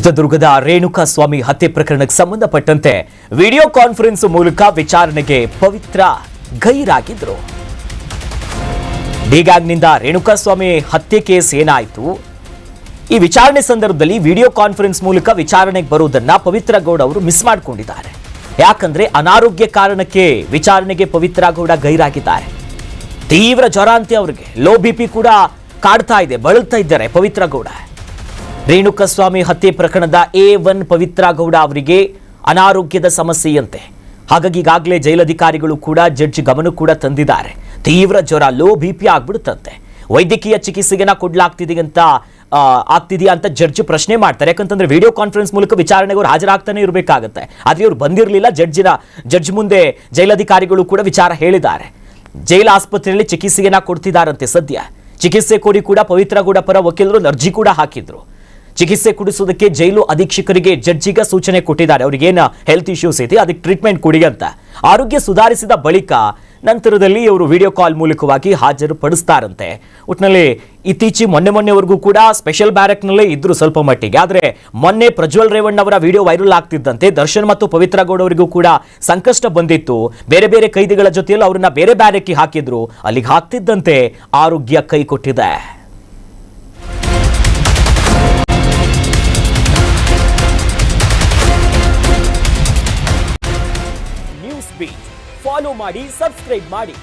ಚಿತ್ರದುರ್ಗದ ರೇಣುಕಾ ಸ್ವಾಮಿ ಹತ್ಯೆ ಪ್ರಕರಣಕ್ಕೆ ಸಂಬಂಧಪಟ್ಟಂತೆ ವಿಡಿಯೋ ಕಾನ್ಫರೆನ್ಸ್ ಮೂಲಕ ವಿಚಾರಣೆಗೆ ಪವಿತ್ರ ಗೈರಾಗಿದ್ರು. ಡಿಗ್ಯಾಂಗ್ನಿಂದ ರೇಣುಕಾ ಸ್ವಾಮಿ ಹತ್ಯೆ ಕೇಸ್ ಏನಾಯಿತು, ಈ ವಿಚಾರಣೆ ಸಂದರ್ಭದಲ್ಲಿ ವಿಡಿಯೋ ಕಾನ್ಫರೆನ್ಸ್ ಮೂಲಕ ವಿಚಾರಣೆಗೆ ಬರುವುದನ್ನ ಪವಿತ್ರ ಗೌಡ ಅವರು ಮಿಸ್ ಮಾಡಿಕೊಂಡಿದ್ದಾರೆ. ಯಾಕಂದ್ರೆ ಅನಾರೋಗ್ಯ ಕಾರಣಕ್ಕೆ ವಿಚಾರಣೆಗೆ ಪವಿತ್ರ ಗೌಡ ಗೈರಾಗಿದ್ದಾರೆ. ತೀವ್ರ ಜ್ವರ ಅಂತೆ, ಅವರಿಗೆ ಲೋ ಬಿಪಿ ಕೂಡ ಕಾಡ್ತಾ ಇದೆ, ಬಳಲ್ತಾ ಇದ್ದಾರೆ ಪವಿತ್ರ ಗೌಡ. ರೇಣುಕಾ ಸ್ವಾಮಿ ಹತ್ಯೆ ಪ್ರಕರಣದ A1 ಪವಿತ್ರ ಗೌಡ ಅವರಿಗೆ ಅನಾರೋಗ್ಯದ ಸಮಸ್ಯೆಯಂತೆ. ಹಾಗಾಗಿ ಈಗಾಗಲೇ ಜೈಲಧಿಕಾರಿಗಳು ಕೂಡ ಜಡ್ಜ್ ಗಮನ ಕೂಡ ತಂದಿದ್ದಾರೆ. ತೀವ್ರ ಜ್ವರ, ಲೋ ಬಿಪಿ ಆಗ್ಬಿಡುತ್ತಂತೆ. ವೈದ್ಯಕೀಯ ಚಿಕಿತ್ಸೆಗೆ ಆಗ್ತಿದೆಯಾ ಅಂತ ಜಡ್ಜ್ ಪ್ರಶ್ನೆ ಮಾಡ್ತಾರೆ. ಯಾಕಂತಂದ್ರೆ ವಿಡಿಯೋ ಕಾನ್ಫರೆನ್ಸ್ ಮೂಲಕ ವಿಚಾರಣೆಗೆ ಅವ್ರು ಹಾಜರಾಗ್ತಾನೆ ಇರಬೇಕಾಗತ್ತೆ. ಆದ್ರೆ ಅವ್ರು ಬಂದಿರಲಿಲ್ಲ. ಜಡ್ಜ್ ಮುಂದೆ ಜೈಲಧಿಕಾರಿಗಳು ಕೂಡ ವಿಚಾರ ಹೇಳಿದ್ದಾರೆ. ಜೈಲ ಆಸ್ಪತ್ರೆಯಲ್ಲಿ ಚಿಕಿತ್ಸೆಗೆ ಕೊಡ್ತಿದ್ದಾರಂತೆ. ಸದ್ಯ ಚಿಕಿತ್ಸೆ ಕೊಡಿ ಕೂಡ ಪವಿತ್ರ ಗೌಡ ಪರ ವಕೀಲರು ಅರ್ಜಿ ಕೂಡ ಹಾಕಿದ್ರು. ಚಿಕಿತ್ಸೆ ಕೊಡಿಸೋದಕ್ಕೆ ಜೈಲು ಅಧೀಕ್ಷಕರಿಗೆ ಜಡ್ಜಿಗ ಸೂಚನೆ ಕೊಟ್ಟಿದ್ದಾರೆ. ಅವ್ರಿಗೇನು ಹೆಲ್ತ್ ಇಶ್ಯೂಸ್ ಐತಿ, ಅದಕ್ಕೆ ಟ್ರೀಟ್ಮೆಂಟ್ ಕೊಡಿ ಅಂತ. ಆರೋಗ್ಯ ಸುಧಾರಿಸಿದ ಬಳಿಕ ನಂತರದಲ್ಲಿ ಅವರು ವಿಡಿಯೋ ಕಾಲ್ ಮೂಲಕವಾಗಿ ಹಾಜರುಪಡಿಸ್ತಾರಂತೆ. ಒಟ್ಟಿನಲ್ಲಿ ಮೊನ್ನೆವರೆಗೂ ಕೂಡ ಸ್ಪೆಷಲ್ ಬ್ಯಾರಕ್ನಲ್ಲೇ ಇದ್ರು ಸ್ವಲ್ಪ ಮಟ್ಟಿಗೆ. ಆದ್ರೆ ಮೊನ್ನೆ ಪ್ರಜ್ವಲ್ ರೇವಣ್ಣ ಅವರ ವಿಡಿಯೋ ವೈರಲ್ ಆಗ್ತಿದ್ದಂತೆ ದರ್ಶನ್ ಮತ್ತು ಪವಿತ್ರ ಗೌಡ ಅವರಿಗೂ ಕೂಡ ಸಂಕಷ್ಟ ಬಂದಿತ್ತು. ಬೇರೆ ಬೇರೆ ಕೈದಿಗಳ ಜೊತೆಯಲ್ಲಿ ಅವ್ರನ್ನ ಬೇರೆ ಬ್ಯಾರಕ್ಗೆ ಹಾಕಿದ್ರು. ಅಲ್ಲಿಗೆ ಹಾಕ್ತಿದ್ದಂತೆ ಆರೋಗ್ಯ ಕೈ ಕೊಟ್ಟಿದೆ. ಫಾಲೋ ಮಾಡಿ, ಸಬ್ಸ್ಕ್ರೈಬ್ ಮಾಡಿ.